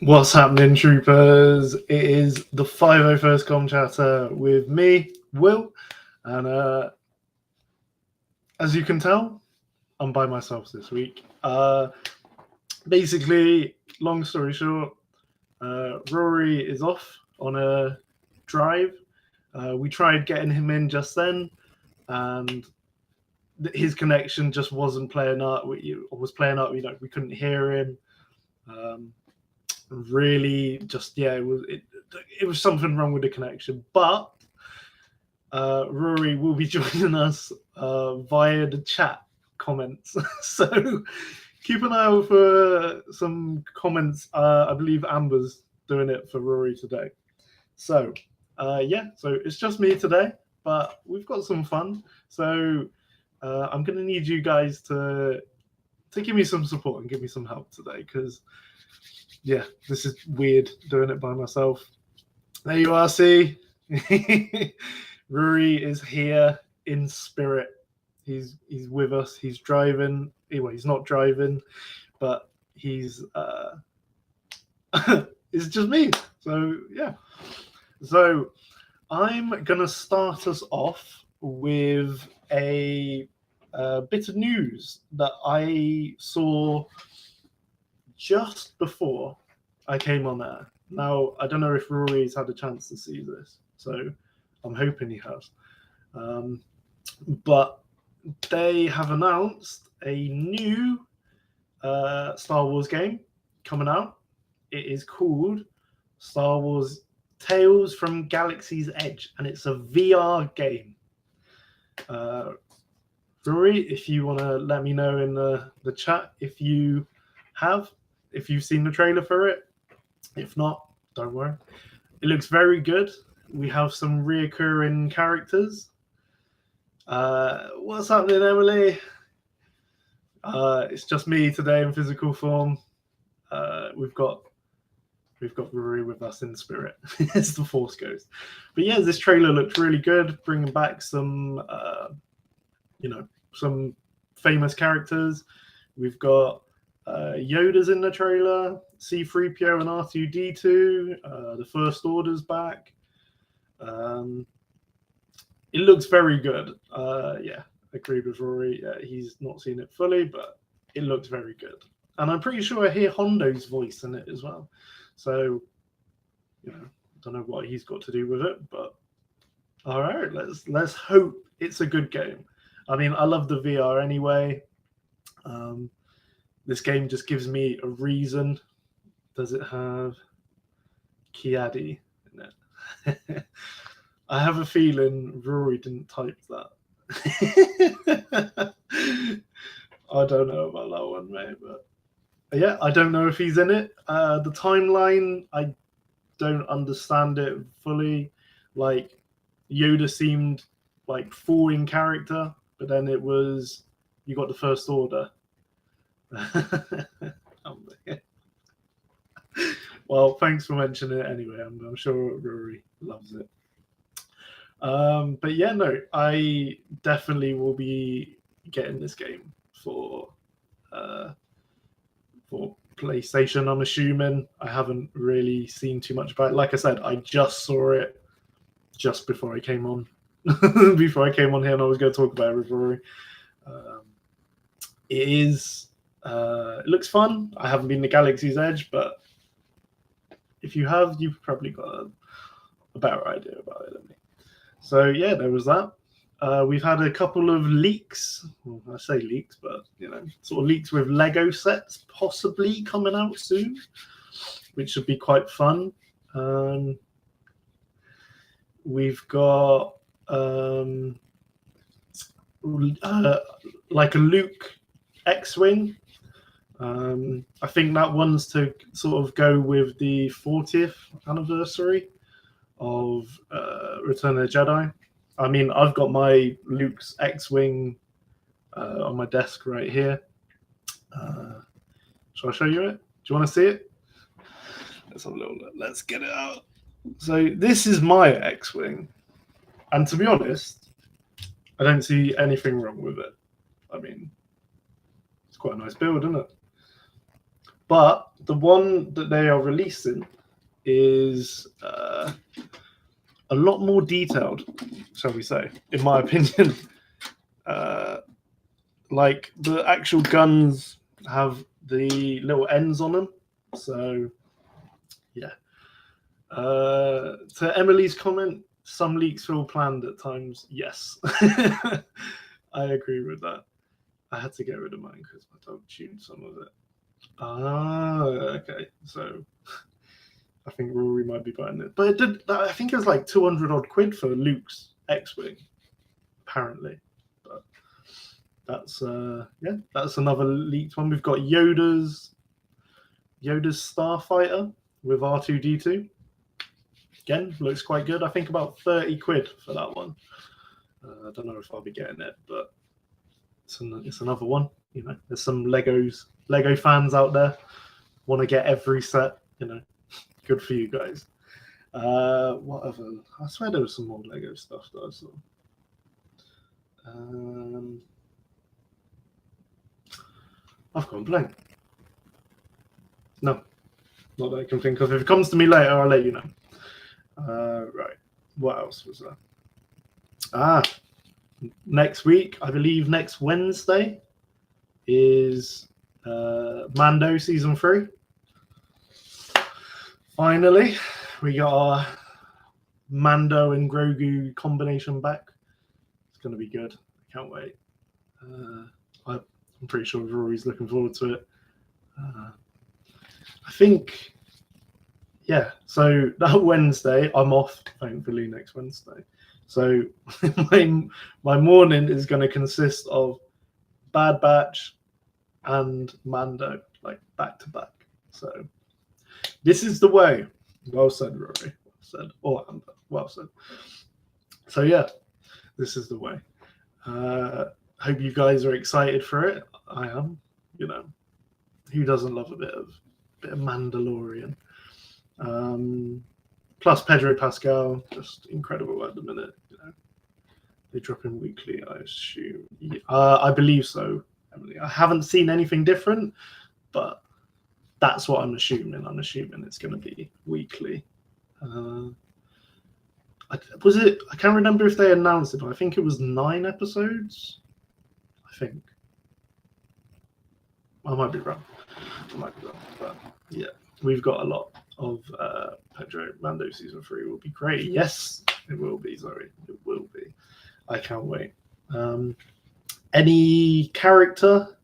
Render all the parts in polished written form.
What's happening, troopers? It is the 501st Com Chatter with me, Will, and as you can tell, I'm by myself this week. Basically, long story short, Rory is off on a drive. We tried getting him in just then, and his connection just wasn't playing up. Was playing up. We couldn't hear him. Really, just it was something wrong with the connection. But Rory will be joining us via the chat comments. So keep an eye out for some comments. I believe Amber's doing it for Rory today. So so it's just me today, but we've got some fun. So I'm going to need you guys to give me some support and give me some help today, because this is weird doing it by myself. There you are, see? Rory is here in spirit. He's with us. He's driving. Anyway, he's not driving, but he's it's just me. So yeah. So I'm gonna start us off with a bit of news that I saw just before I came on there. Now, I don't know if Rory's had a chance to see this, so I'm hoping he has. But they have announced a new Star Wars game coming out. It is called Star Wars Tales from Galaxy's Edge, and it's a VR game. Rory, if you want to let me know in the chat if you've seen the trailer for it. If not, don't worry. It looks very good. We have some reoccurring characters. What's happening, Emily? It's just me today in physical form. We've got Rory with us in spirit as the Force goes. But yeah, this trailer looks really good, bringing back some some famous characters. We've got Yoda's in the trailer, C-3PO and R2-D2. The First Order's back. It looks very good. Agreed with Rory. He's not seen it fully, but it looks very good. And I'm pretty sure I hear Hondo's voice in it as well. So, I don't know what he's got to do with it, but all right, let's hope it's a good game. I mean, I love the VR anyway. This game just gives me a reason. Does it have Kiadi in it? I have a feeling Rory didn't type that. I don't know about that one, mate, but yeah, I don't know if he's in it. The timeline, I don't understand it fully. Like, Yoda seemed like full in character, but then it was you got the First Order. Well, thanks for mentioning it anyway. I'm sure Rory loves it. But yeah, no, I definitely will be getting this game for PlayStation. I'm assuming. I haven't really seen too much about it. Like I said, I just saw it just before I came on. Before I came on here, and I was going to talk about it with Rory. It looks fun. I haven't been to Galaxy's Edge, but if you have, you've probably got a better idea about it than me. So yeah, there was that. We've had a couple of leaks. Well, I say leaks, but sort of leaks with Lego sets possibly coming out soon, which should be quite fun. We've got like a Luke X-wing I think that one's to sort of go with the 40th anniversary of Return of the Jedi. I mean, I've got my Luke's X-Wing on my desk right here. Shall I show you it? Do you want to see it? Let's have a little look. Let's get it out. So this is my X-Wing. And to be honest, I don't see anything wrong with it. I mean, it's quite a nice build, isn't it? But the one that they are releasing is a lot more detailed, shall we say, in my opinion. Like the actual guns have the little ends on them. So, yeah. To Emily's comment, some leaks feel planned at times. Yes. I agree with that. I had to get rid of mine because my dog chewed some of it. Okay. So I think Rory might be buying it. But it did. I think it was like 200 odd quid for Luke's X-Wing, apparently. But that's that's another leaked one. We've got Yoda's Starfighter with R2D2. Again, looks quite good. I think about 30 quid for that one. I don't know if I'll be getting it, but it's another one. You know, there's some Lego fans out there want to get every set. You know, good for you guys. What other? I swear there was some more Lego stuff that I saw. I've gone blank. No, not that I can think of. If it comes to me later, I'll let you know. Right. What else was there? Next week, I believe next Wednesday is Mando season 3. Finally, we got our Mando and Grogu combination back. It's going to be good. I can't wait. I'm pretty sure Rory's looking forward to it. I think, yeah. So that Wednesday, I'm off, thankfully, next Wednesday. So my morning is going to consist of Bad Batch and Mando, like back to back. So this is the way. Well said, Rory. Well said. Or Amber. Well said. So yeah, this is the way. Hope you guys are excited for it. I am. You know, who doesn't love a bit of Mandalorian? Plus Pedro Pascal, just incredible at the minute. You know, they drop in weekly, I assume. I believe so, Emily. I haven't seen anything different, but that's what I'm assuming. I'm assuming it's going to be weekly. Was it? I can't remember if they announced it, but I think it was 9 episodes. I think. I might be wrong. But yeah, we've got a lot of Pedro. Mando season 3 will be great. Yes, it will be. Sorry, it will be. I can't wait. Any character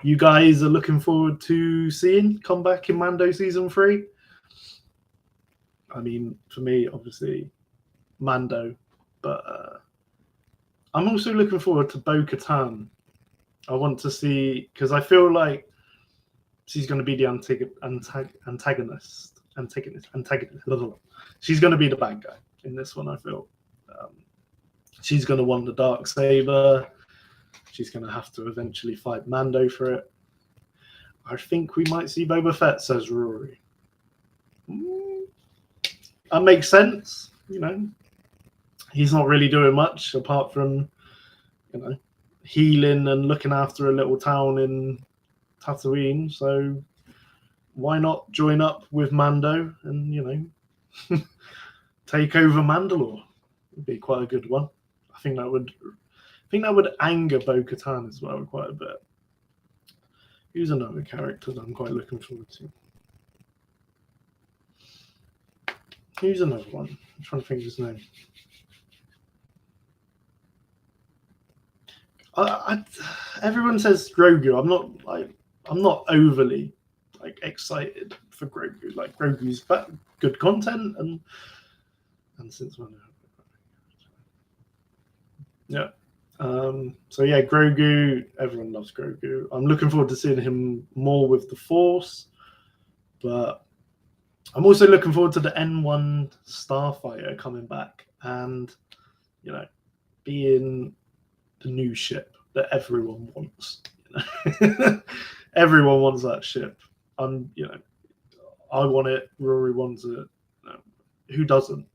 you guys are looking forward to seeing come back in Mando season 3? I mean, for me, obviously, Mando, but I'm also looking forward to Bo-Katan. I want to see, because I feel like she's going to be the antagonist. She's going to be the bad guy in this one, I feel. She's going to want the dark saber. She's going to have to eventually fight Mando for it. I think we might see Boba Fett, says Rory. That makes sense, you know. He's not really doing much apart from, you know, healing and looking after a little town in Tatooine. So why not join up with Mando and, you know, take over Mandalore? Would be quite a good one. I think that would anger Bo-Katan as well quite a bit. Who's another character that I'm quite looking forward to? Who's another one? I'm trying to think of his name. Everyone says Grogu. I'm not overly excited for Grogu. Like, Grogu's good content, and since when? Yeah. So yeah, Grogu. Everyone loves Grogu. I'm looking forward to seeing him more with the Force, but I'm also looking forward to the N1 Starfighter coming back and, you know, being the new ship that everyone wants. You know? Everyone wants that ship. You know, I want it. Rory wants it. You know, who doesn't?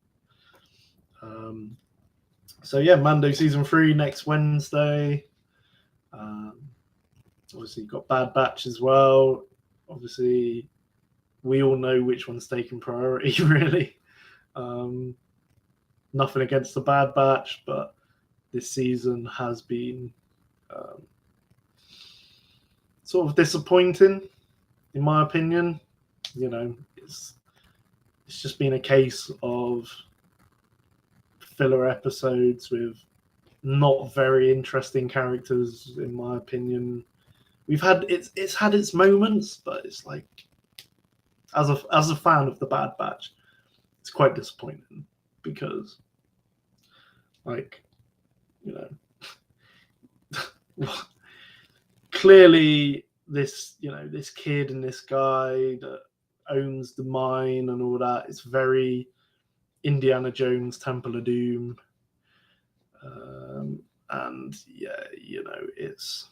So yeah, Mando season 3 next Wednesday. Obviously, you've got Bad Batch as well. Obviously, we all know which one's taking priority, really. Nothing against the Bad Batch, but this season has been sort of disappointing, in my opinion. You know, it's just been a case of filler episodes with not very interesting characters, in my opinion. It's had its moments, but it's like, as a fan of the Bad Batch, it's quite disappointing because, like, you know, clearly this kid and this guy that owns the mine and all that, it's very Indiana Jones Temple of Doom, and yeah, you know, it's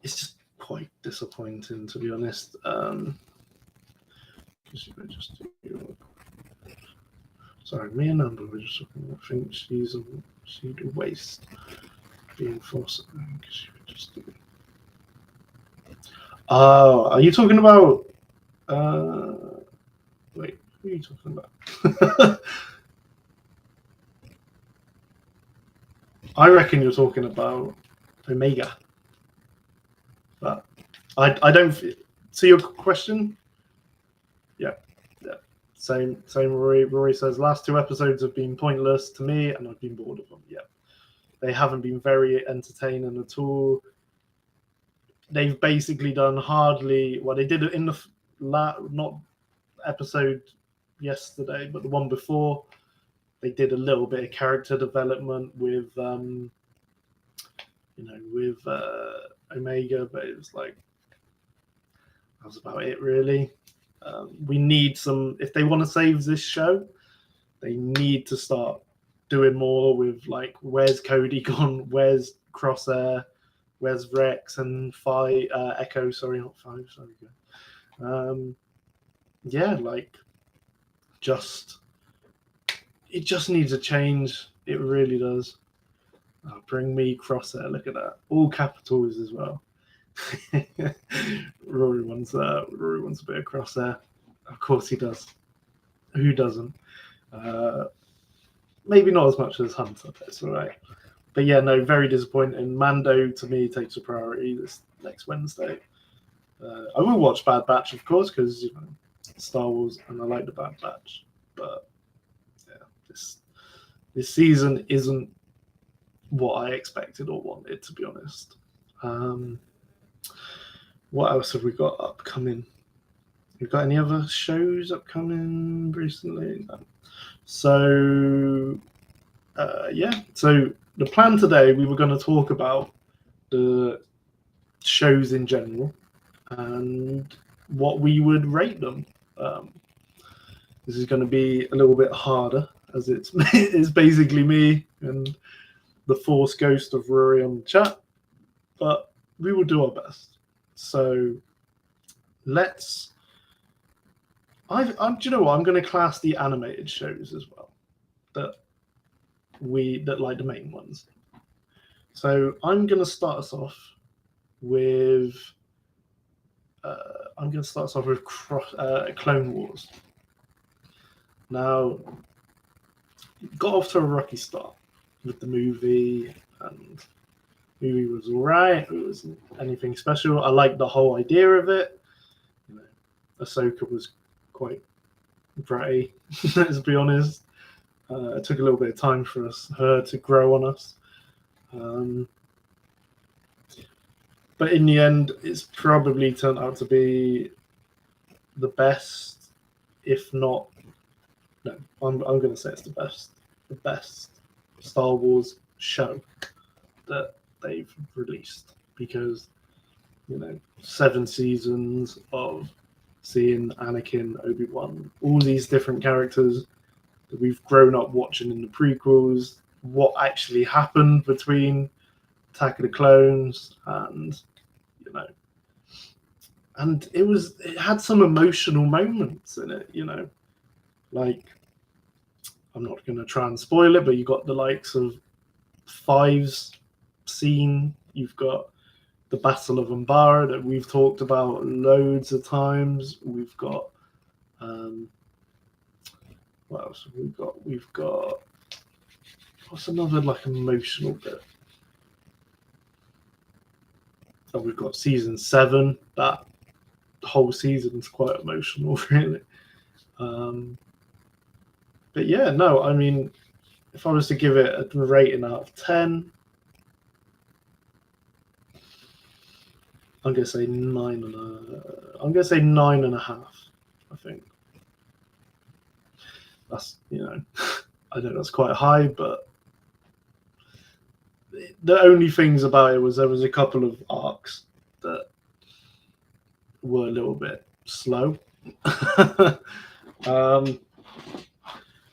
just quite disappointing, to be honest. Sorry, me and Amber were just looking. I think she's a waste being forced. She would just do. Are you talking about? Wait, who are you talking about? I reckon you're talking about Omega. But I don't see your question. Yeah. Same. Rory says last 2 episodes have been pointless to me, and I've been bored of them. Yeah, they haven't been very entertaining at all. They've basically done hardly. Well, they did it in the not episode yesterday, but the one before. They did a little bit of character development with, with Omega, but it was like, that was about it, really. We need some, if they want to save this show, they need to start doing more with, like, where's Cody gone, where's Crosshair, where's Rex and Echo, sorry, not Five, sorry. Yeah, like, it just needs a change. It really does. Bring me Crosshair, look at that. All capitals as well. Rory wants a bit of Crosshair. Of course he does. Who doesn't? Maybe not as much as Hunter, but it's all right. But yeah, no, very disappointing. Mando, to me, takes a priority this next Wednesday. I will watch Bad Batch, of course, because, you know, Star Wars, and I like the Bad Batch. But yeah, this season isn't what I expected or wanted, to be honest. What else have we got upcoming? We've got any other shows upcoming recently? No. So, yeah. So the plan today, we were going to talk about the shows in general and what we would rate them. This is going to be a little bit harder, as it's basically me and the Force ghost of Rory on the chat, but we will do our best. So let's. Do you know what? I'm going to class the animated shows as well, that like the main ones. So I'm going to start us off with. Clone Wars. Now, got off to a rocky start with the movie, and the movie was all right. It wasn't anything special. I liked the whole idea of it. You know, Ahsoka was quite bratty, let's be honest. It took a little bit of time for her to grow on us. But in the end, it's probably turned out to be the best, if not. No, I'm going to say it's the best Star Wars show. that they've released, because 7 seasons of seeing Anakin, Obi-Wan, all these different characters that we've grown up watching in the prequels, what actually happened between Attack of the Clones, and and it had some emotional moments in it, like, I'm not going to try and spoil it, but you got the likes of Five's scene, you've got the Battle of Umbara that we've talked about loads of times, we've got what else have we got? We've got, what's another like emotional bit? Oh, we've got season 7. That whole season's quite emotional, really. But yeah, no, I mean, if I was to give it a rating out of 10, I'm gonna say 9.5. I think that's I know that's quite high, but the only things about it was there was a couple of arcs that were a little bit slow.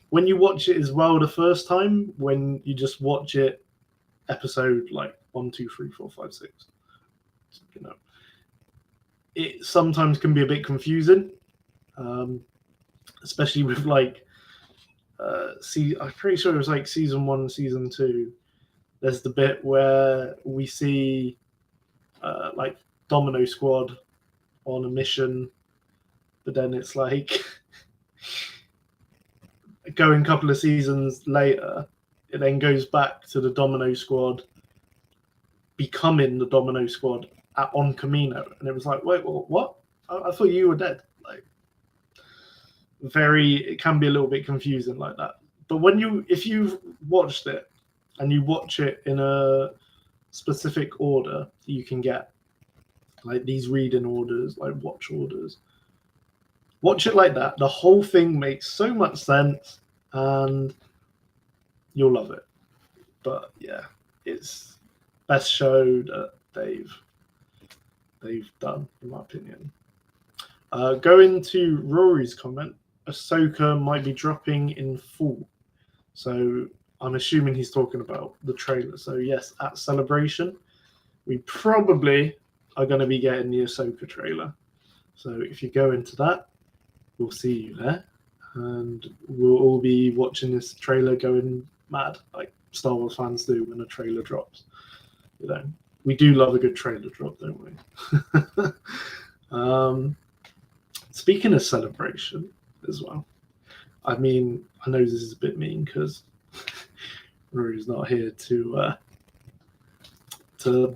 When you watch it as well the first time, when you just watch it episode like 1, 2, 3, 4, 5, 6, it sometimes can be a bit confusing, especially with like I'm pretty sure it was like season 1, season 2. There's the bit where we see like Domino Squad on a mission, but then it's like going a couple of seasons later, it then goes back to the Domino Squad becoming the Domino Squad on Kamino, and it was like, wait, what? I thought you were dead. Like, it can be a little bit confusing like that. But if you've watched it and you watch it in a specific order, you can get like these reading orders, like watch orders. Watch it like that. The whole thing makes so much sense, and you'll love it. But yeah, it's best show that they've done, in my opinion. Going to Rory's comment, Ahsoka might be dropping in full. So I'm assuming he's talking about the trailer. So yes, at Celebration, we probably are going to be getting the Ahsoka trailer. So if you go into that, we'll see you there. And we'll all be watching this trailer going mad, like Star Wars fans do when a trailer drops. We do love a good trailer drop, don't we? Speaking of Celebration as well, I mean, I know this is a bit mean because Rory's not here to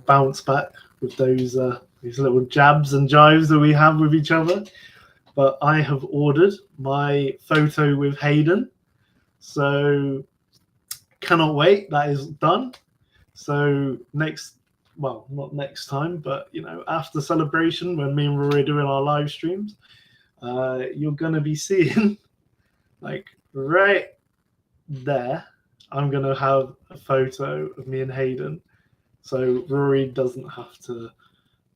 bounce back with these little jabs and jives that we have with each other, but I have ordered my photo with Hayden, so cannot wait. That is done. So not next time, but after Celebration, when me and Rory are doing our live streams, you're gonna be seeing like right there, I'm gonna have a photo of me and Hayden, so Rory doesn't have to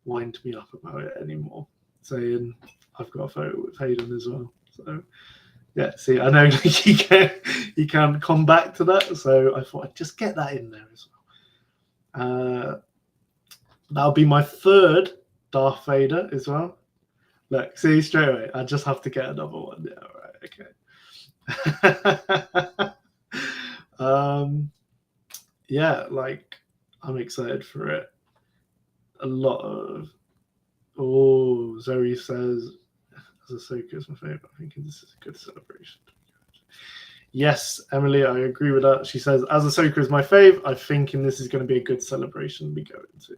wind me up about it anymore, saying I've got a photo with Hayden as well. So yeah, see, I know you can't come back to that, so I thought I'd just get that in there as well. That'll be my third Darth Vader as well. Look, see, straight away, I just have to get another one. Yeah, right, okay. Yeah, like, I'm excited for it. A lot of... Zoe says, Ahsoka is my favorite. I think this is a good celebration. Yes, Emily, I agree with that. She says, as Ahsoka is my fave, I'm thinking this is going to be a good celebration we go into.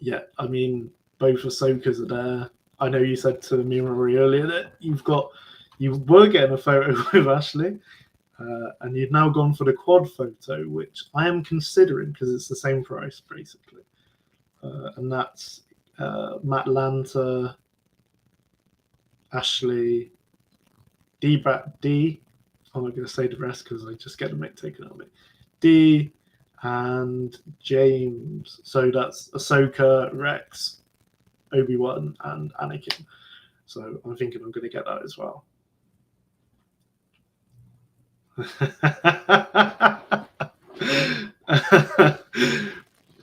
Yeah, I mean, both Ahsokas are there. I know you said to me and Rory earlier that you were getting a photo with Ashley, and you've now gone for the quad photo, which I am considering because it's the same price basically, and that's Matt Lanter, Ashley, D. I'm not going to say the rest because I just get the mic taken out of me. D, and James. So that's Ahsoka, Rex, Obi-Wan, and Anakin. So I'm thinking I'm going to get that as well.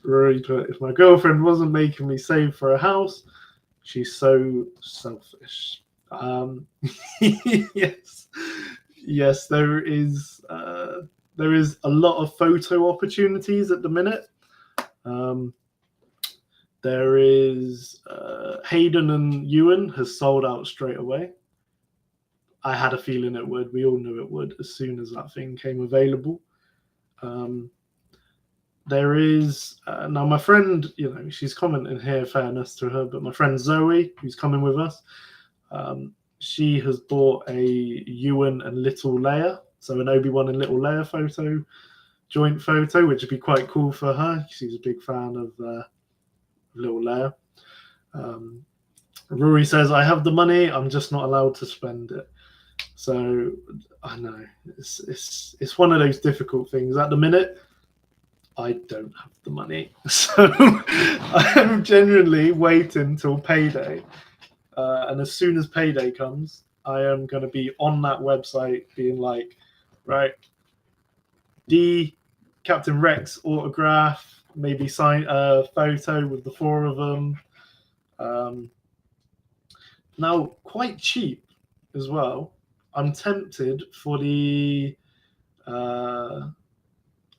Rory put, if my girlfriend wasn't making me save for a house, she's so selfish. Yes, yes, there is a lot of photo opportunities at the minute. There is Hayden and Ewan has sold out straight away. I had a feeling it would. We all knew it would as soon as that thing came available. There is now my friend, she's commenting here, fairness to her, but my friend Zoe, who's coming with us, she has bought a Ewan and Little Leia, so an Obi-Wan and Little Leia joint photo, which would be quite cool for her. She's a big fan of Little Leia. Rory says, I have the money, I'm just not allowed to spend it. So I know it's one of those difficult things. At the minute, I don't have the money, so I'm genuinely waiting till payday. And as soon as payday comes, I am going to be on that website being like, right, Captain Rex autograph, maybe sign a photo with the 4 of them. Now, quite cheap as well. I'm tempted for the...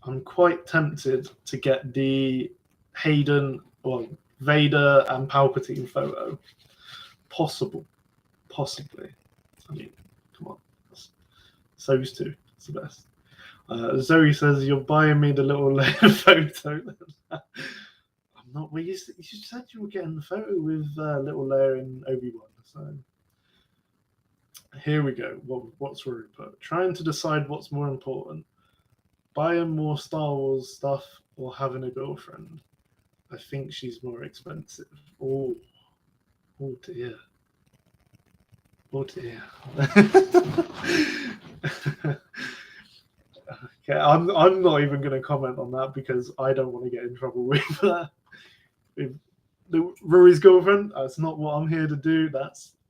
I'm quite tempted to get the Hayden, or Vader and Palpatine photo. Possibly. I mean, come on. Those two. It's the best. Zoe says, you're buying me the Little Leia photo. I'm not. Well, you said you were getting the photo with Little Leia and Obi-Wan. So here we go. What's Rory put? Trying to decide what's more important. Buying more Star Wars stuff or having a girlfriend. I think she's more expensive. Oh dear. Oh dear. Okay, I'm not even going to comment on that because I don't want to get in trouble with Rory's girlfriend. That's not what I'm here to do.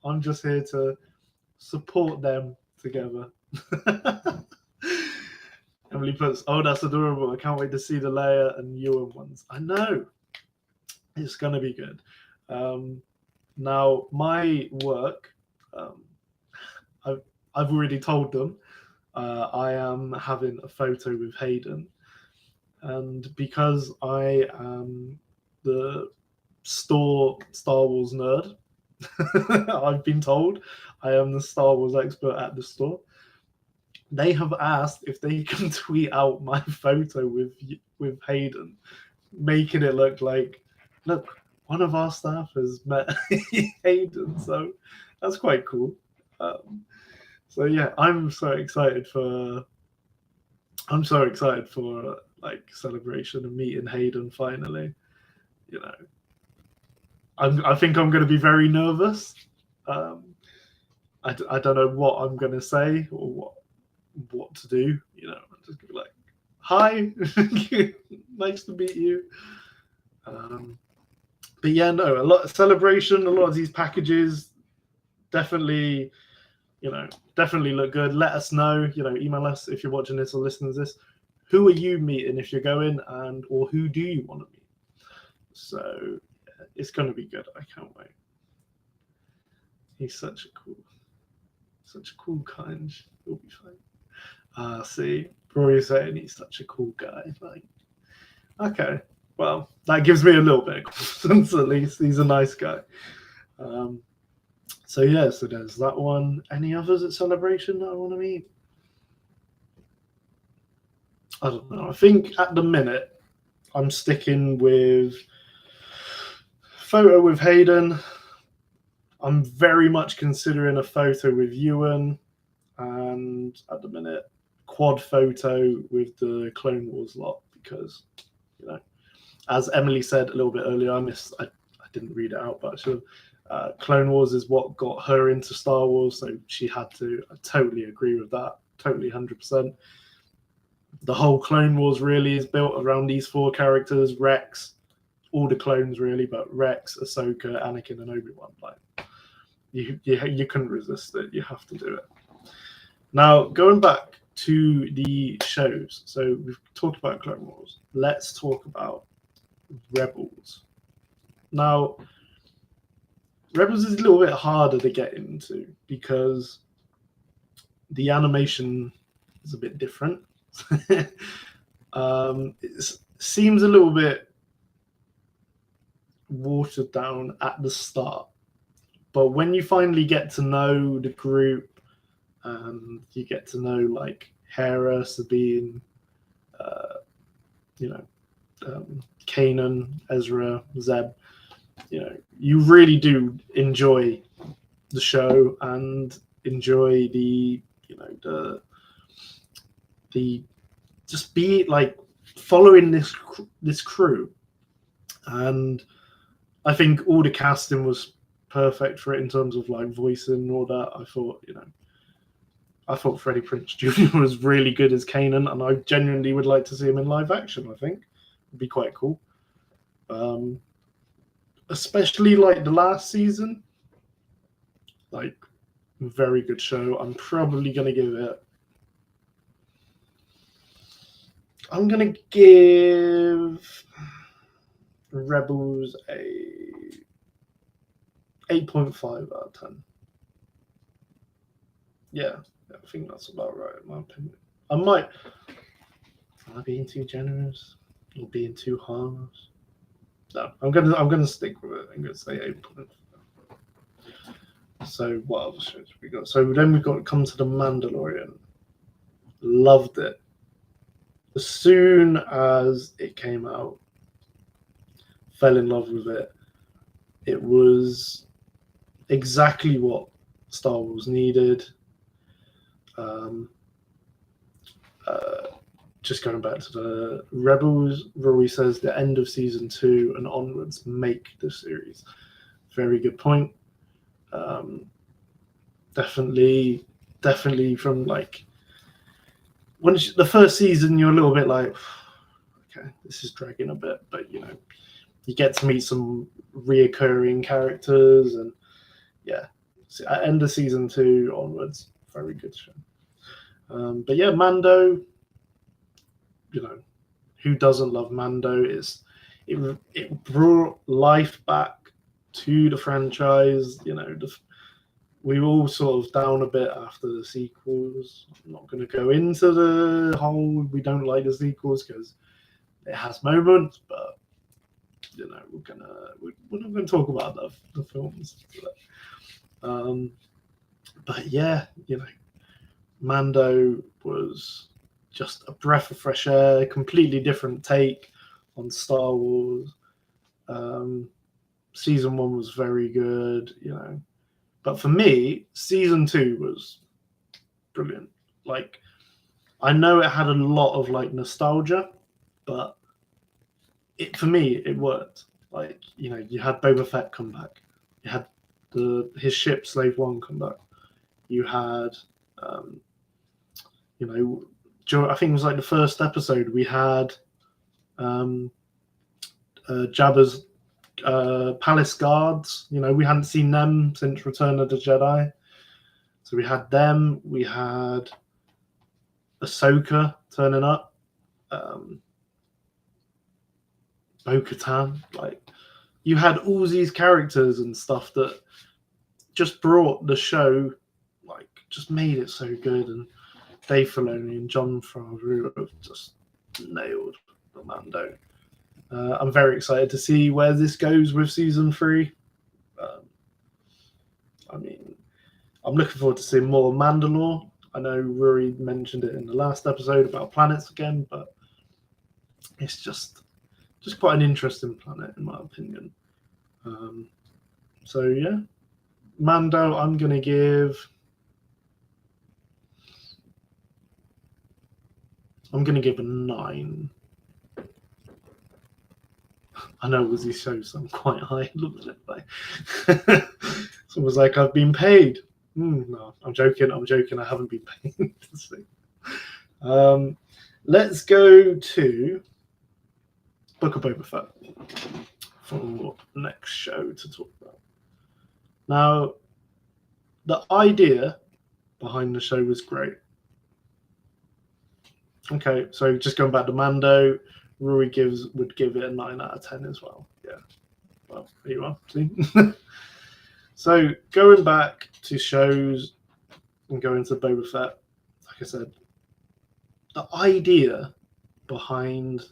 I'm just here to support them together. Emily puts, oh, that's adorable. I can't wait to see the Leia and Ewan ones. I know. It's going to be good. Now, my work, I've already told them I am having a photo with Hayden. And because I am the Star Wars nerd, I've been told I am the Star Wars expert at the store. They have asked if they can tweet out my photo with Hayden, making it look like, look, one of our staff has met Hayden. So that's quite cool. So yeah, I'm so excited for like celebration and meeting Hayden finally. I think I'm going to be very nervous. I don't know what I'm going to say or what to do. I'm just going to be like, hi, nice to meet you. But yeah, no, a lot of celebration, a lot of these packages definitely look good. Let us know, email us if you're watching this or listening to this. Who are you meeting if you're going, or who do you want to meet? So it's going to be good. I can't wait. He's such a cool kind. He'll be fine. See, Rory's saying he's such a cool guy. Like, okay, well, that gives me a little bit of confidence at least. He's a nice guy. So yeah, so there's that one. Any others at Celebration that I want to meet? I don't know. I think at the minute I'm sticking with photo with Hayden. I'm very much considering a photo with Ewan, and at the minute quad photo with the Clone Wars lot because, as Emily said a little bit earlier, I didn't read it out, but I should have. Clone Wars is what got her into Star Wars, so she had to. I totally agree with that. Totally 100%. The whole Clone Wars really is built around these 4 characters: Rex, all the clones really, but Rex, Ahsoka, Anakin, and Obi-Wan. Like you couldn't resist it. You have to do it. Now, going back to the shows. So we've talked about Clone Wars. Let's talk about Rebels. Now, Rebels is a little bit harder to get into because the animation is a bit different. It seems a little bit watered down at the start, but when you finally get to know the group and you get to know like Hera, Sabine, Kanan, Ezra, Zeb, you really do enjoy the show and enjoy the just be like following this crew. And I think all the casting was perfect for it in terms of like voicing and all that. I thought Freddie Prinze Jr. was really good as Kanan, and I genuinely would like to see him in live action. I think it'd be quite cool. Especially like the last season, like very good show. I'm probably gonna give Rebels a 8.5 out of 10. Yeah, I think that's about right in my opinion. Am I being too generous or being too harsh? No, I'm gonna stick with it. I'm gonna say 8.5. So what other shows we got? So then we've got to come to The Mandalorian. Loved it. As soon as it came out, fell in love with it. It was exactly what Star Wars needed. Just going back to the Rebels, Rory says the end of season 2 and onwards make the series. Very good point. Definitely from like once the first season, you're a little bit like, okay, this is dragging a bit, but you get to meet some reoccurring characters, and yeah, at end of season 2 onwards, very good show. But yeah, Mando, who doesn't love Mando? It brought life back to the franchise. We were all sort of down a bit after the sequels. I'm not going to go into the whole we don't like the sequels because it has moments, but we're not going to talk about the films. But yeah, Mando was just a breath of fresh air, completely different take on Star Wars. Season 1 was very good, But for me, season 2 was brilliant. Like, I know it had a lot of like nostalgia, but for me, it worked. Like, you had Boba Fett come back. You had his ship Slave One come back. You had, I think it was like the first episode we had Jabba's palace guards. We hadn't seen them since Return of the Jedi, so we had them. We had Ahsoka turning up, Bo-Katan. Like, you had all these characters and stuff that just brought the show, like, just made it so good. And Dave Filoni and Jon Favreau have just nailed the Mando. I'm very excited to see where this goes with season 3. I'm looking forward to seeing more Mandalore. I know Rory mentioned it in the last episode about planets again, but it's just quite an interesting planet in my opinion. So yeah, Mando, I'm going to give a 9. I know it was his show, so I'm quite high. Look at it. Like, it's almost like I've been paid. No, I'm joking. I haven't been paid. let's go to Book of Boba Fett for next show to talk about. Now, the idea behind the show was great. Okay, so just going back to Mando, Rory would give it a 9 out of 10 as well. Yeah. Well, there you are. See? So going back to shows and going to Boba Fett, like I said, the idea behind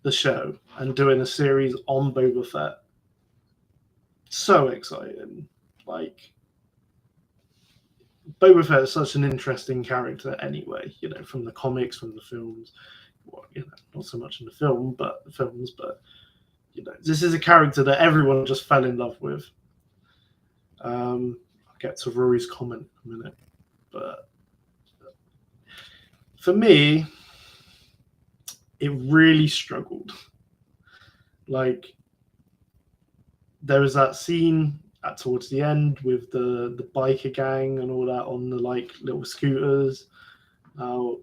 the show and doing a series on Boba Fett, so exciting. Like, Boba Fett is such an interesting character anyway, you know, from the comics, from the films. Well, you know, not so much in the films, but you know, this is a character that everyone just fell in love with. I'll get to Rory's comment in a minute, but for me, it really struggled. Like, there was that scene towards the end with the biker gang and all that on the like little scooters. Now,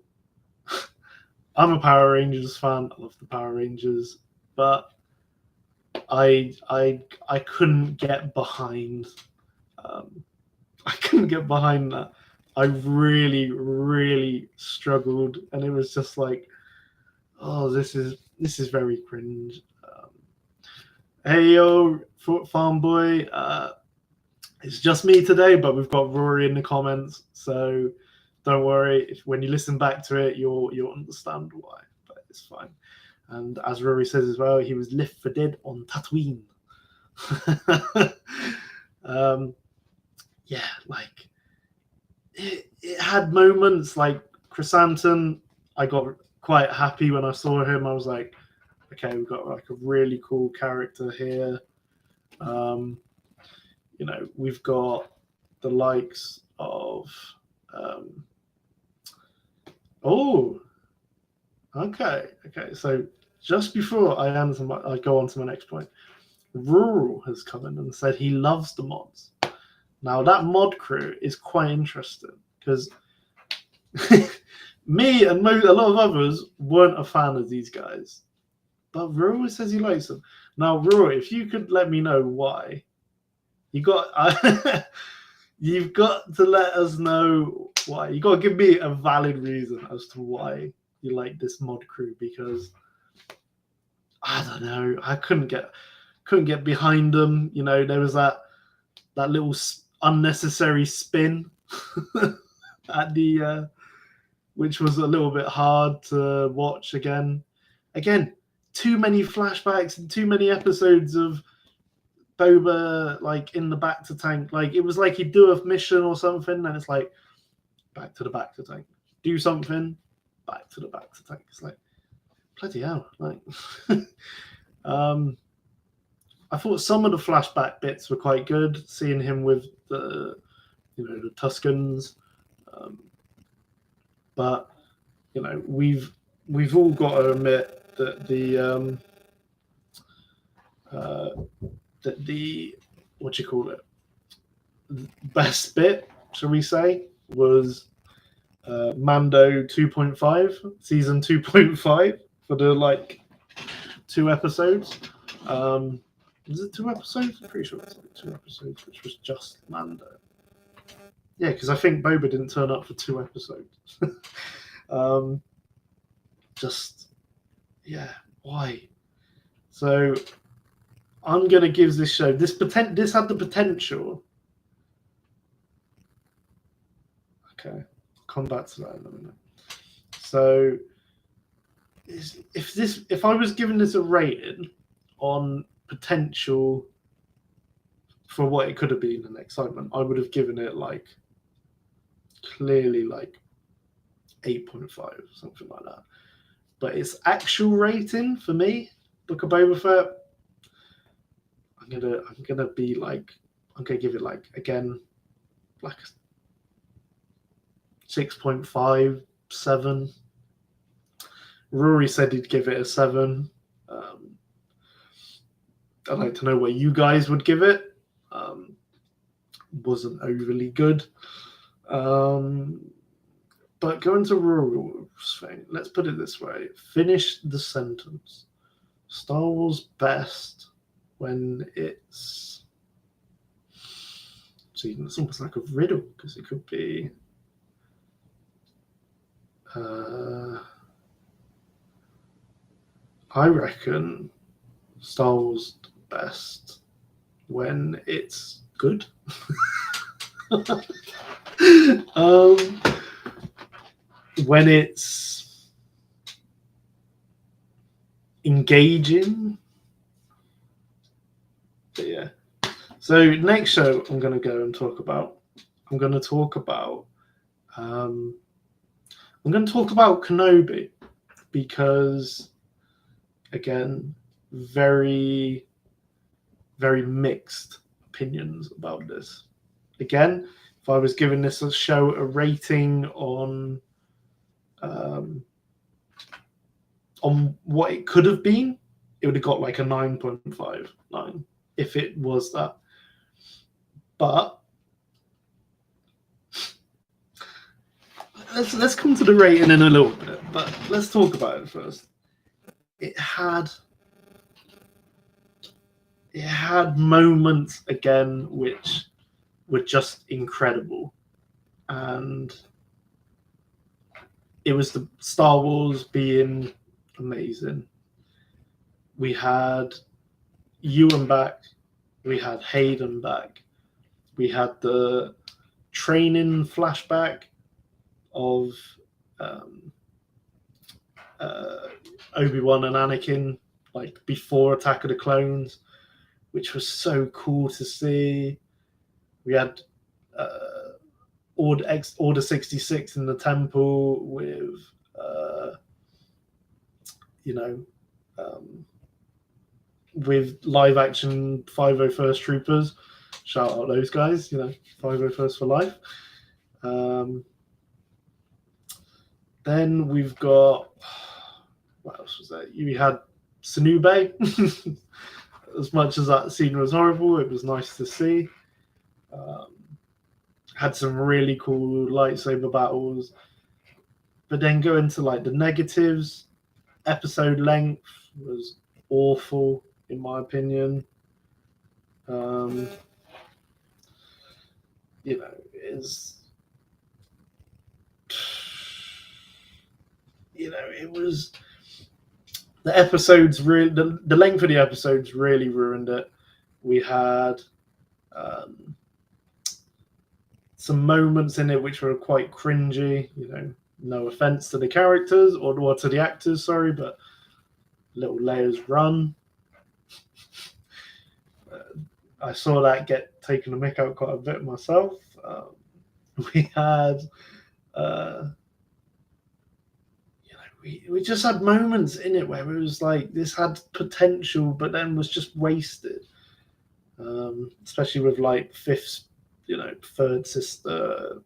I'm a Power Rangers fan. I love the Power Rangers, but I couldn't get behind. I couldn't get behind that. I really, really struggled, and it was just like, oh, this is very cringe. Hey yo, farm boy. It's just me today, but we've got Rory in the comments, so don't worry. When you listen back to it, you'll understand why. But it's fine. And as Rory says as well, he was left for dead on Tatooine. Yeah, like it had moments like Chrysanthemum. I got quite happy when I saw him. I was like, okay, we've got like a really cool character here. You know, we've got the likes of okay. So just before I go on to my next point, Rural has come in and said he loves the mods. Now that mod crew is quite interesting because me and a lot of others weren't a fan of these guys, but Rural says he likes them. Now, Rural, if you could let me know why, you've got to let us know why. You got to give me a valid reason as to why you like this mod crew, because I don't know, I couldn't get behind them. You know, there was that little unnecessary spin at the which was a little bit hard to watch again. Too many flashbacks and too many episodes of Boba like in the Bacta tank. Like, it was like he'd do a mission or something, and it's like back to the Bacta tank. Do something, back to the Bacta tank. It's like, bloody hell. Like I thought some of the flashback bits were quite good, seeing him with the Tuskens. But you know, we've all got to admit that the what you call it, best bit, shall we say, was Mando 2.5, season 2.5, for the like 2 episodes. Was it 2 episodes? I'm pretty sure it's like 2 episodes, which was just Mando. Yeah, because I think Boba didn't turn up for 2 episodes. Why? So I'm gonna give this show this had the potential. Okay, I'll come back to that in a minute. So if I was giving this a rating on potential for what it could have been and excitement, I would have given it like clearly like 8.5, something like that. But its actual rating for me, Book of Boba Fett, I'm gonna give it like, again, like 6.5, 7. Rory said he'd give it a 7. I'd like to know what you guys would give it. Wasn't overly good. But but going to Rory's thing, let's put it this way. Finish the sentence. Star Wars best when it's... See, it's almost like a riddle, because it could be... I reckon Star Wars best when it's good. When it's engaging. But yeah. So next show I'm going to go and talk about. I'm going to talk about Kenobi, because again, very, very mixed opinions about this. Again, if I was giving this a show a rating on what it could have been, it would have got like a 9.59 if it was that. But let's come to the rating in a little bit. But let's talk about it first. It had moments again which were just incredible, and it was the Star Wars being amazing. We had Ewan back, we had Hayden back, we had the training flashback of Obi-Wan and Anakin, like before Attack of the Clones, which was so cool to see. We had Order 66 in the temple with, with live action 501st Troopers. Shout out those guys, 501st for life. Then we've got, what else was there? You had Sinube. As much as that scene was horrible, it was nice to see. Had some really cool lightsaber battles. But then go into like the negatives. Episode length was awful, in my opinion. It was the episodes really, the length of the episodes really ruined it. We had some moments in it which were quite cringy, no offense to the characters or to the actors, sorry, but little Leia's run. I saw that get taken a mick out quite a bit myself. We had, we just had moments in it where it was like this had potential, but then was just wasted. Especially with like third sister,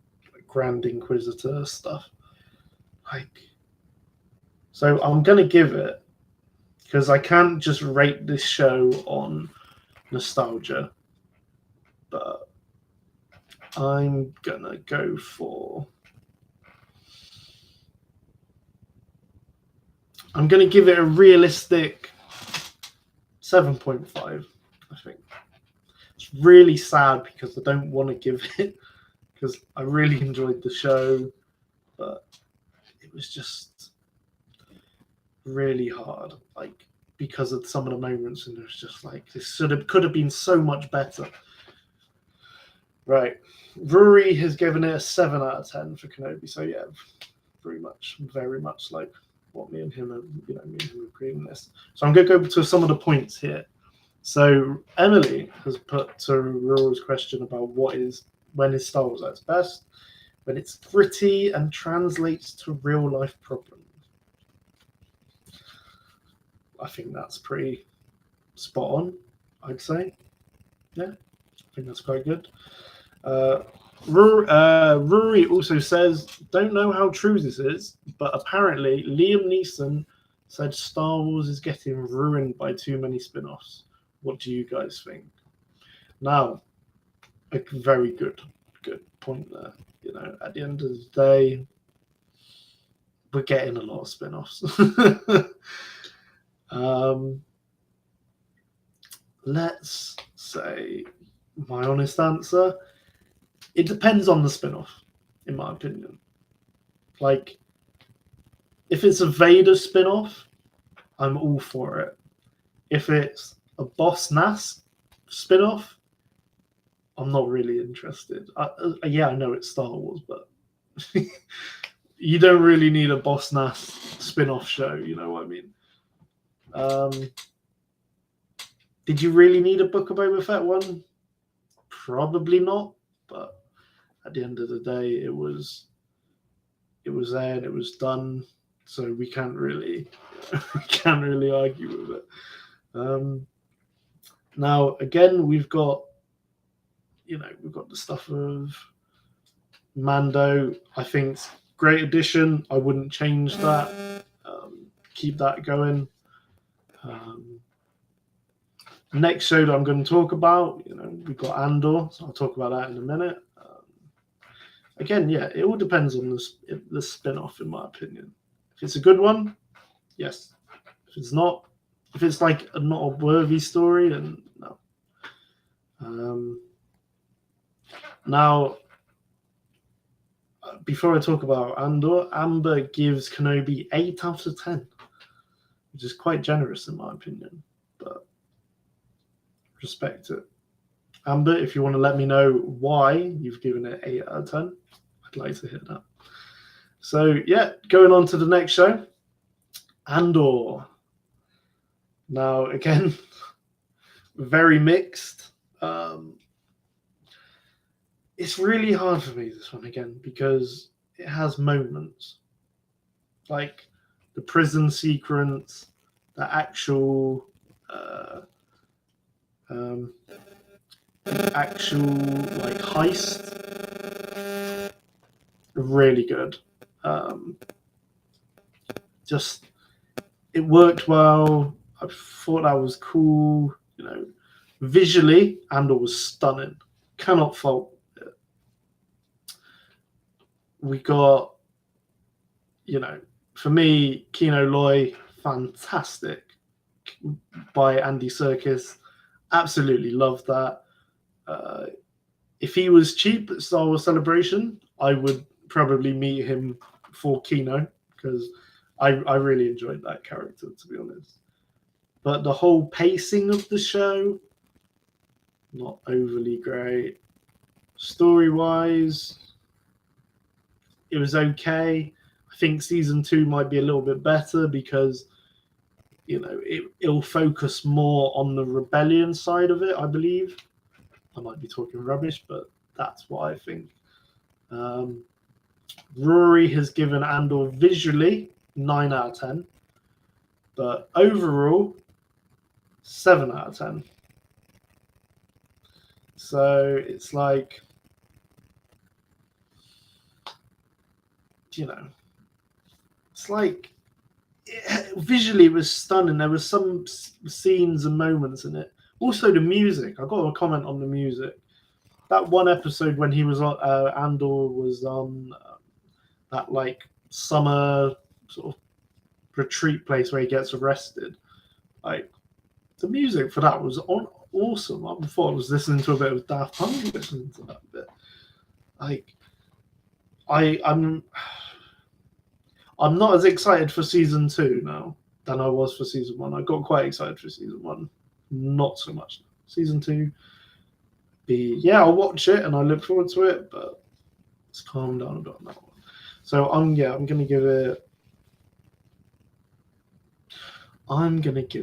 Grand Inquisitor stuff. So I'm gonna give it, because I can't just rate this show on nostalgia, but I'm gonna go for. I'm gonna give it a realistic 7.5. I think it's really sad because I don't want to give it, because I really enjoyed the show, but it was just really hard, because of some of the moments, and it was just like this could have been so much better. Right, Rory has given it a 7 out of 10 for Kenobi. So yeah, very much like what me and him agree on this. So I'm going to go to some of the points here. So Emily has put to Rory's question about when is Star Wars at its best? When it's gritty and translates to real life problems. I think that's pretty spot on, I'd say. Yeah, I think that's quite good. Rory also says, don't know how true this is, but apparently Liam Neeson said Star Wars is getting ruined by too many spin-offs. What do you guys think? Now, a very good point there. At the end of the day, we're getting a lot of spin-offs. Let's say my honest answer. It depends on the spin-off, in my opinion. Like, if it's a Vader spin-off, I'm all for it. If it's a Boss Nass spin-off, I'm not really interested. Yeah, I know it's Star Wars, but you don't really need a Boss Nass spin-off show. You know what I mean? Did you really need a Book of Boba Fett one? Probably not. But at the end of the day, it was there and it was done. So we can't really argue with it. Now again, we've got the stuff of Mando. I think great addition. I wouldn't change that. Keep that going. Next show that I'm going to talk about, we've got Andor, so I'll talk about that in a minute. Again, yeah, it all depends on the spin-off, in my opinion. If it's a good one, yes. If it's not, if it's like not a worthy story, then no. Now, before I talk about Andor, Amber gives Kenobi 8 out of 10, which is quite generous in my opinion, but respect it. Amber, if you want to let me know why you've given it 8 out of 10, I'd like to hear that. So yeah, going on to the next show, Andor. Now again, very mixed. It's really hard for me, this one again, because it has moments like the prison sequence, the actual like heist, really good. Just it worked well. I thought that was cool. Visually, Andor was stunning. Cannot fault it. We got, for me, Kino Loy, fantastic by Andy Serkis. Absolutely loved that. If he was cheap at Star Wars Celebration, I would probably meet him for Kino, because I really enjoyed that character, to be honest. But the whole pacing of the show, not overly great. Story-wise, it was okay. I think season 2 might be a little bit better because, it'll focus more on the rebellion side of it, I believe. I might be talking rubbish, but that's what I think. Rory has given Andor visually 9 out of 10, but overall 7 out of 10. So it's like, it's like visually it was stunning. There were some scenes and moments in it. Also the music. I got a comment on the music. That one episode when he was on Andor was on that like summer sort of retreat place where he gets arrested. Like the music for that was awesome. I thought I was listening to a bit of Daft Punk listening to that bit. Like I'm not as excited for season 2 now than I was for season 1. I got quite excited for season 1, not so much. Season 2, I'll watch it and I look forward to it, but let's calm down a bit on that one. So I'm gonna give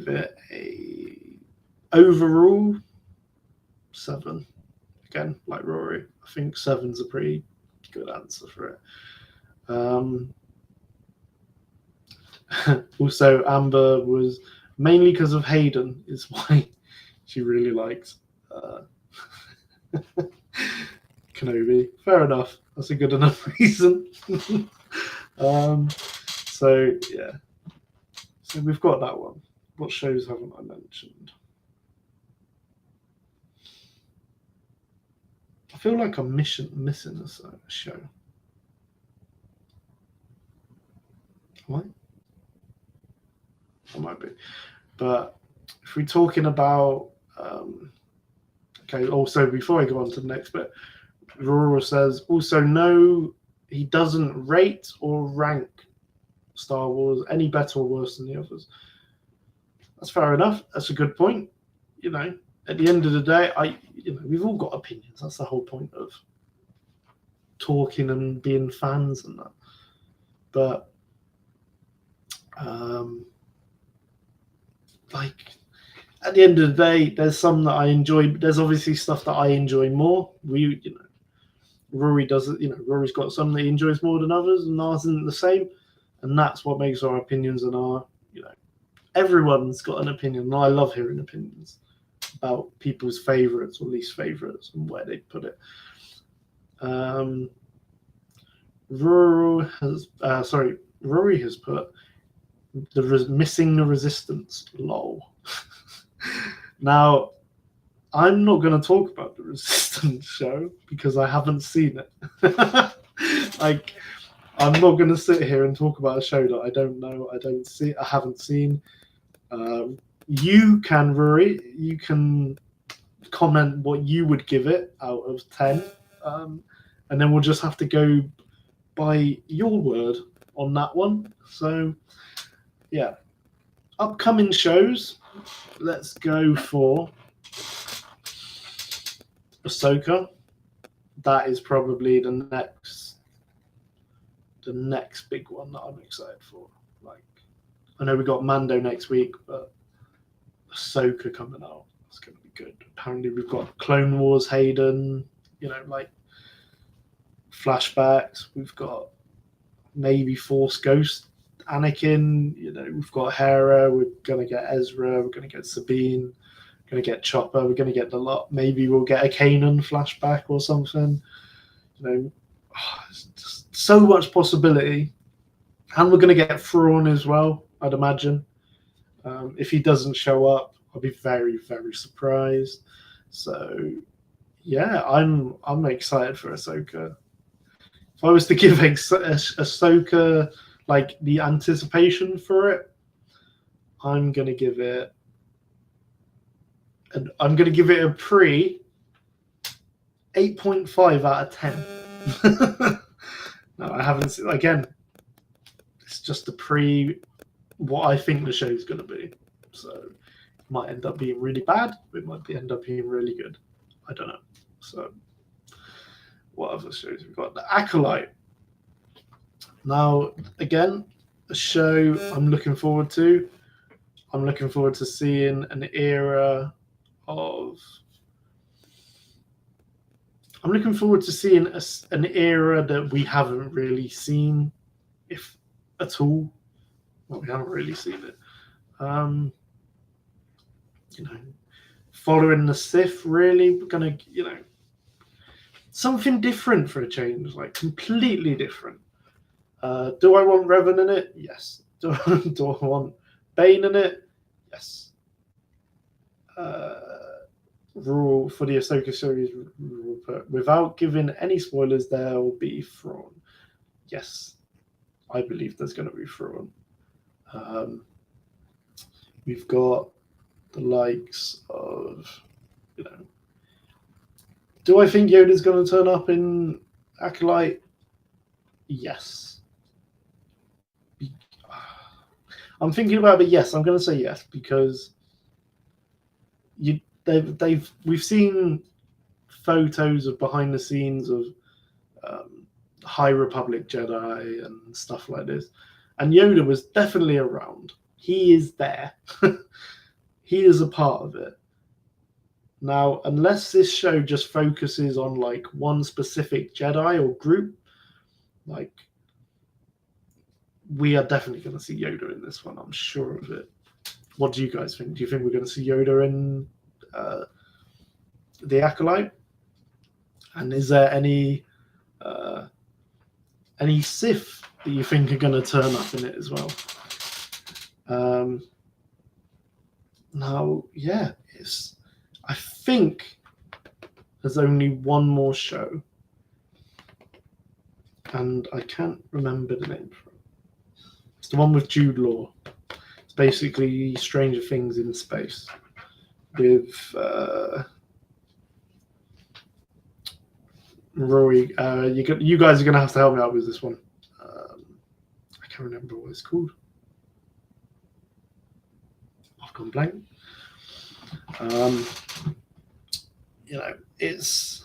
it a overall 7. Again, like Rory, I think 7's a pretty good answer for it. Also, Amber was mainly because of Hayden is why she really liked Kenobi. Fair enough. That's a good enough reason. So yeah. So we've got that one. What shows haven't I mentioned? I feel like I'm missing a show. What? I might be. But if we're talking about, okay, also before I go on to the next bit, Rora says, also, no, he doesn't rate or rank Star Wars any better or worse than the others. That's fair enough. That's a good point. You know, at the end of the day, we've all got opinions. That's the whole point of talking and being fans and that. But like at the end of the day, there's some that I enjoy. There's obviously stuff that I enjoy more. Rory does it. Rory's got some that he enjoys more than others, and ours isn't the same. And that's what makes our opinions and our, everyone's got an opinion. And I love hearing opinions about people's favorites or least favorites and where they put it. Rory has put missing the resistance. Lol. Now, I'm not going to talk about the Resistance show because I haven't seen it. Like, I'm not going to sit here and talk about a show that I don't know, I haven't seen. You can, Rory, you can comment what you would give it out of 10, and then we'll just have to go by your word on that one. So, yeah. Upcoming shows, let's go for Ahsoka. That is probably the next big one that I'm excited for. Like, I know we got Mando next week, but Ahsoka coming out, it's going to be good. Apparently, we've got Clone Wars Hayden, like flashbacks. We've got maybe Force Ghost Anakin. We've got Hera. We're going to get Ezra. We're going to get Sabine. We're going to get Chopper. We're going to get the lot. Maybe we'll get a Kanan flashback or something. It's just so much possibility. And we're going to get Thrawn as well, I'd imagine. If he doesn't show up, I'll be very, very surprised. So, yeah, I'm excited for Ahsoka. If I was to give Ahsoka like the anticipation for it, I'm gonna give it a pre 8.5 out of 10. No, I haven't seen, again, it's just a pre what I think the show's gonna be. So it might end up being really bad, but it might end up being really good. I don't know. So what other shows we've got? The Acolyte. Now, again, a show I'm looking forward to. I'm looking forward to seeing an era of. I'm looking forward to seeing an era that we haven't really seen, if at all. Well, we haven't really seen it. Following the Sith, really, we're gonna, something different for a change, like completely different. Do I want Revan in it? Yes. Do I want Bane in it? Yes. Rule for the Ahsoka series, without giving any spoilers, there will be Thrawn. Yes, I believe there's going to be Thrawn. We've got the likes of, do I think Yoda's going to turn up in Acolyte? Yes. I'm thinking about it. Yes, I'm going to say yes because we've seen photos of behind the scenes of High Republic Jedi and stuff like this, and Yoda was definitely around. He is there. He is a part of it. Now, unless this show just focuses on like one specific Jedi or group, like, we are definitely going to see Yoda in this one. I'm sure of it. What do you guys think? Do you think we're going to see Yoda in the Acolyte? And is there any Sith that you think are going to turn up in it as well? Now, yeah, I think there's only one more show, and I can't remember the name for it. It's the one with Jude Law. It's basically Stranger Things in space with Rory. You guys are going to have to help me out with this one. I can't remember what it's called. I've gone blank. It's.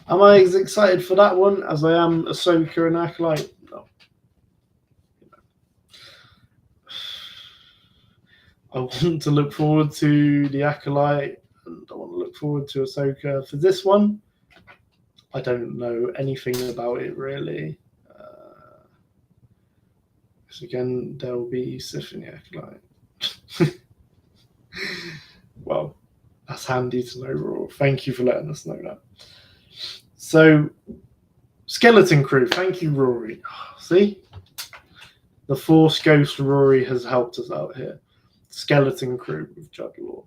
Am I as excited for that one as I am Ahsoka and Acolyte? No. I want to look forward to the Acolyte, and I want to look forward to Ahsoka. For this one, I don't know anything about it really. Because again, there will be Sith in the Acolyte. Well, that's handy to know, Raw. Thank you for letting us know that. So, Skeleton Crew, thank you, Rory. See? The Force Ghost Rory has helped us out here. Skeleton Crew with Judd Law.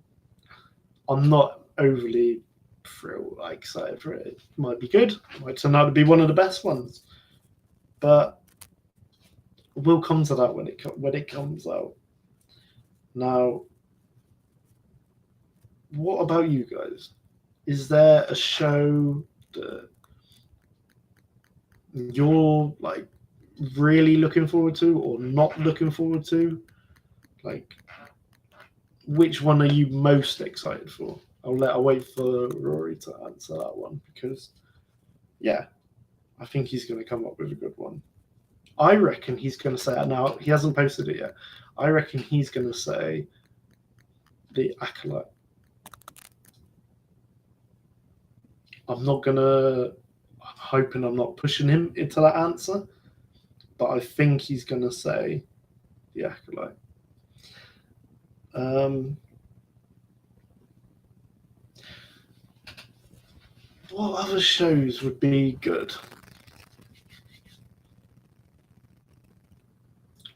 I'm not overly thrilled, excited for it. It might be good. It might turn out to be one of the best ones. But we'll come to that when it comes out. Now, what about you guys? Is there a show that you're like really looking forward to or not looking forward to? Like, which one are you most excited for? I'll wait for Rory to answer that one because, yeah, I think he's going to come up with a good one. I reckon he's going to say, now he hasn't posted it yet, I reckon he's going to say the Acolyte. I'm hoping I'm not pushing him into that answer, but I think he's going to say the Acolyte. What other shows would be good?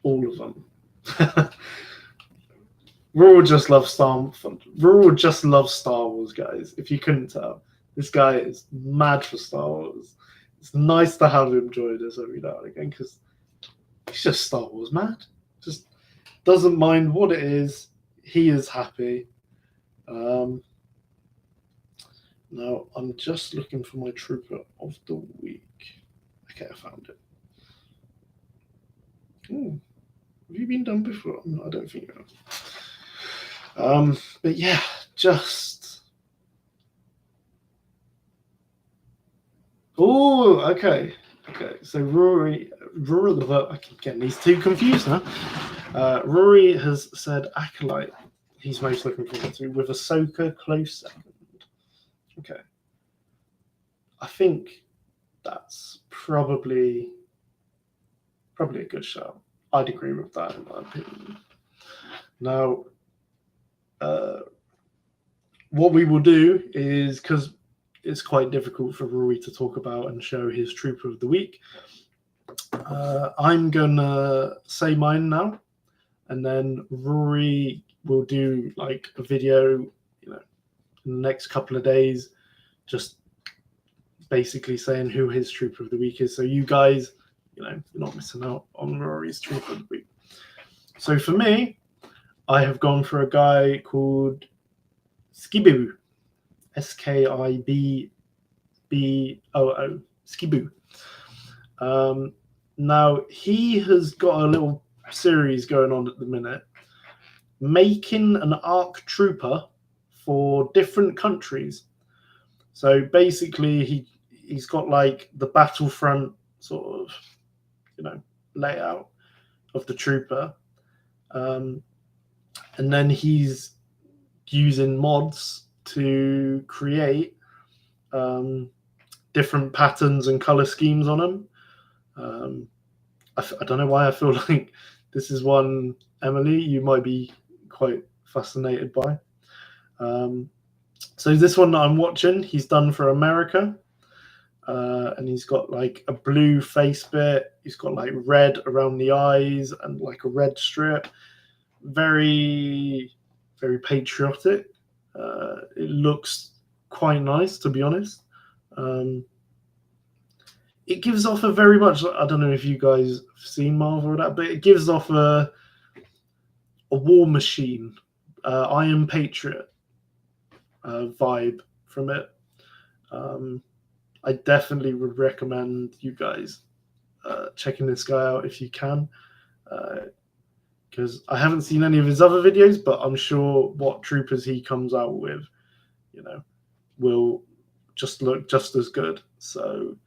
All of them. Raw just loves Star Wars, guys. If you couldn't tell, this guy is mad for Star Wars. It's nice to have him join us every now and again because he's just Star Wars mad. Just doesn't mind what it is. He is happy. Now I'm just looking for my Trooper of the Week. Okay, I found it. Ooh, have you been done before? No, I don't think you have. But yeah, just. Oh, okay. So Rory, I keep getting these two confused now. Rory has said Acolyte. He's most looking forward to, with Ahsoka close second. Okay. I think that's probably a good shout. I'd agree with that in my opinion. Now, what we will do is, because it's quite difficult for Rory to talk about and show his Trooper of the Week, I'm going to say mine now, and then Rory will do like a video, in the next couple of days, just basically saying who his Trooper of the Week is. So you guys, you're not missing out on Rory's Trooper of the Week. So for me, I have gone for a guy called Skiboo. Skiboo. Skiboo. Now, he has got a little series going on at the minute, making an ARC Trooper for different countries. So basically, he's got like the Battlefront sort of, layout of the Trooper. And then he's using mods to create different patterns and color schemes on them. I don't know why I feel like this is one, Emily, you might be quite fascinated by. So this one that I'm watching, he's done for America. And he's got like a blue face bit. He's got like red around the eyes and like a red strip. Very, very patriotic. It looks quite nice, to be honest. it gives off a very much, I don't know if you guys have seen Marvel or that, but it gives off a War Machine, Iron Patriot vibe from it. I definitely would recommend you guys checking this guy out if you can, because I haven't seen any of his other videos, but I'm sure what troopers he comes out with, will just look just as good. So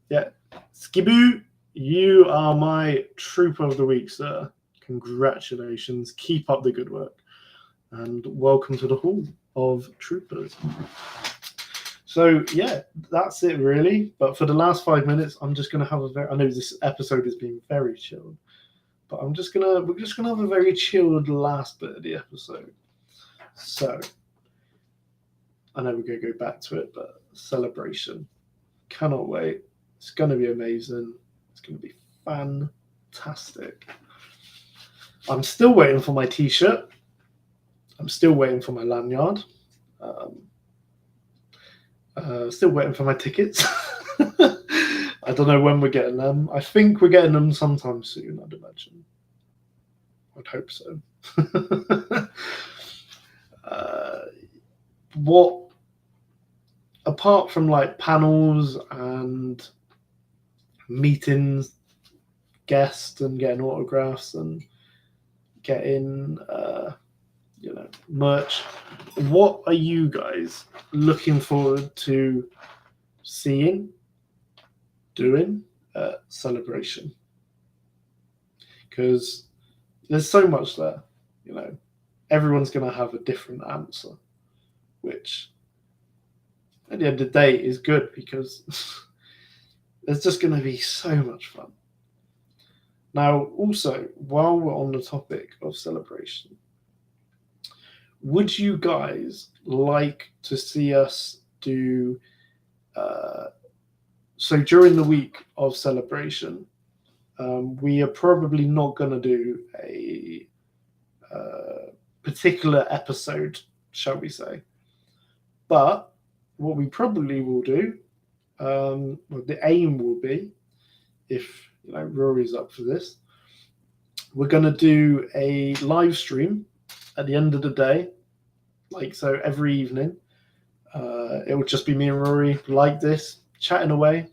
yeah, Skiboo, you are my trooper of the week, sir. Congratulations. Keep up the good work. And welcome to the Hall of Troopers. So yeah, that's it really. But for the last 5 minutes, I'm just gonna have I know this episode has been very chilled, but we're just gonna have a very chilled last bit of the episode. So I know we're gonna go back to it, but Celebration. Cannot wait. It's gonna be amazing. It's gonna be fantastic. I'm still waiting for my t-shirt. I'm still waiting for my lanyard. Still waiting for my tickets. I don't know when we're getting them. I think we're getting them sometime soon, I'd imagine. I'd hope so. Apart from like panels and meetings, guests and getting autographs and getting merch, what are you guys looking forward to seeing, doing at Celebration? Because there's so much there, everyone's going to have a different answer, which at the end of the day is good because there's just going to be so much fun. Now, also, while we're on the topic of Celebration, would you guys like to see us do, so during the week of Celebration, we are probably not going to do a particular episode, shall we say. But what we probably will do, the aim will be, if Rory's up for this, we're going to do a live stream at the end of the day, so every evening. It would just be me and Rory like this, chatting away,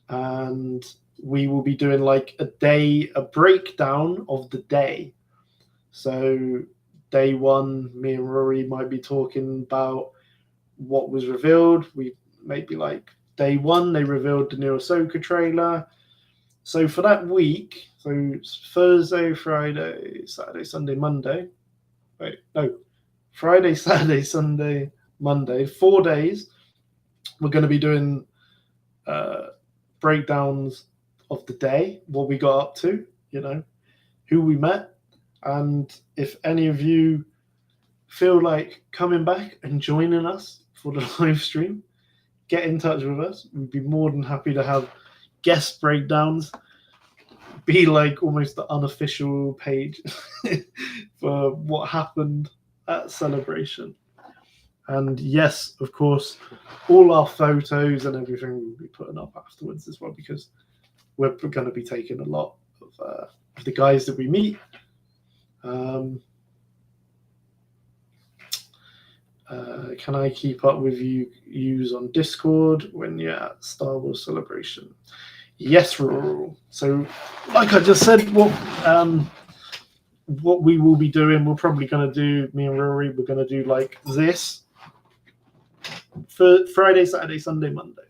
and we will be doing a breakdown of the day. So day one, me and Rory might be talking about what was revealed. We maybe day one, they revealed the new Ahsoka trailer. So for that week, so Thursday, Friday, Saturday, Sunday, Monday. Friday, Saturday, Sunday, Monday, 4 days. We're going to be doing breakdowns of the day, what we got up to, who we met. And if any of you feel like coming back and joining us for the live stream, get in touch with us. We'd be more than happy to have guest breakdowns, be almost the unofficial page for what happened at Celebration. And yes, of course, all our photos and everything will be putting up afterwards as well, because we're going to be taking a lot of the guys that we meet. Can I keep up with yous on Discord when you're at Star Wars Celebration? Yes, Rural. So, like I just said, what we will be doing, we're probably going to do, me and Rory, we're going to do this for Friday, Saturday, Sunday, Monday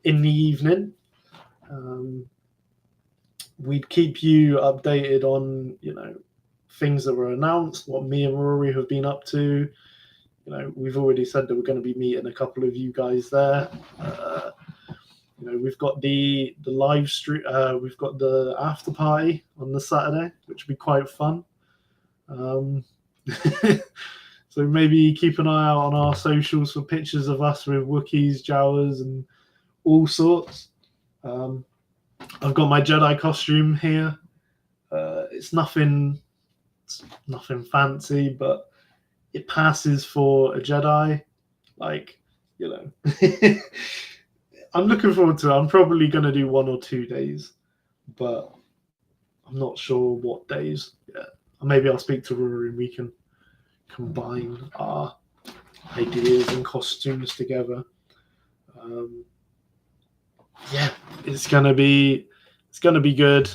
in the evening. We'd keep you updated on, things that were announced, what me and Rory have been up to. We've already said that we're going to be meeting a couple of you guys there. We've got the live stream. We've got the after party on the Saturday, which will be quite fun. So maybe keep an eye out on our socials for pictures of us with Wookiees, Jawas, and all sorts. I've got my Jedi costume here. It's nothing fancy, but it passes for a Jedi. I'm looking forward to it. I'm probably going to do 1 or 2 days, but I'm not sure what days yet. Maybe I'll speak to Rory and we can combine our ideas and costumes together. Yeah, it's gonna be good.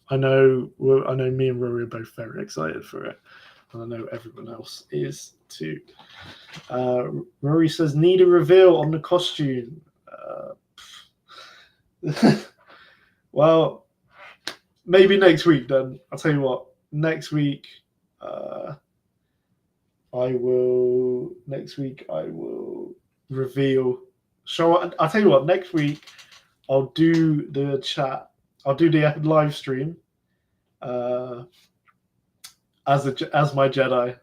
I know me and Rory are both very excited for it, and I know everyone else is too. Rory says, need a reveal on the costume. Well, maybe next week then. I'll tell you what. Next week, I will reveal. I'll tell you what. Next week, I'll do the chat. I'll do the live stream. As my Jedi.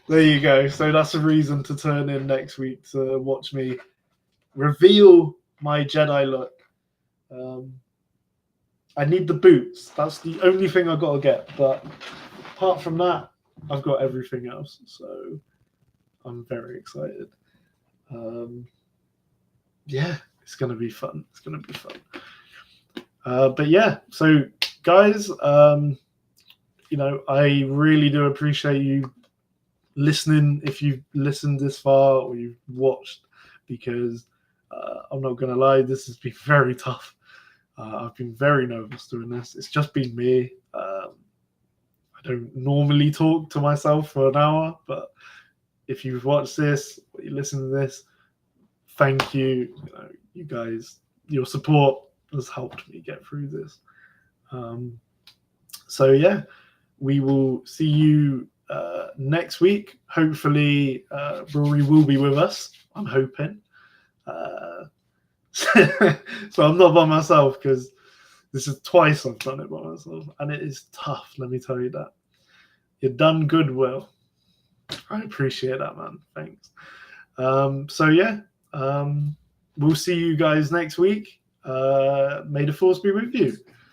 There you go. So that's a reason to turn in next week to watch me reveal my Jedi look. I need the boots. That's the only thing I've got to get. But apart from that, I've got everything else. So I'm very excited. Yeah, it's going to be fun. It's going to be fun. But yeah, so guys, I really do appreciate you listening. If you've listened this far or you've watched, because I'm not going to lie, this has been very tough. I've been very nervous doing this. It's just been me. I don't normally talk to myself for an hour, but if you've watched this, or you listen to this, thank you. You guys, your support has helped me get through this. So yeah, we will see you next week. Hopefully, Rory will be with us. I'm hoping. So I'm not by myself, because this is twice I've done it by myself, and it is tough. Let me tell you that. You've done good, Will. I appreciate that, man. Thanks. So yeah, we'll see you guys next week. May the force be with you.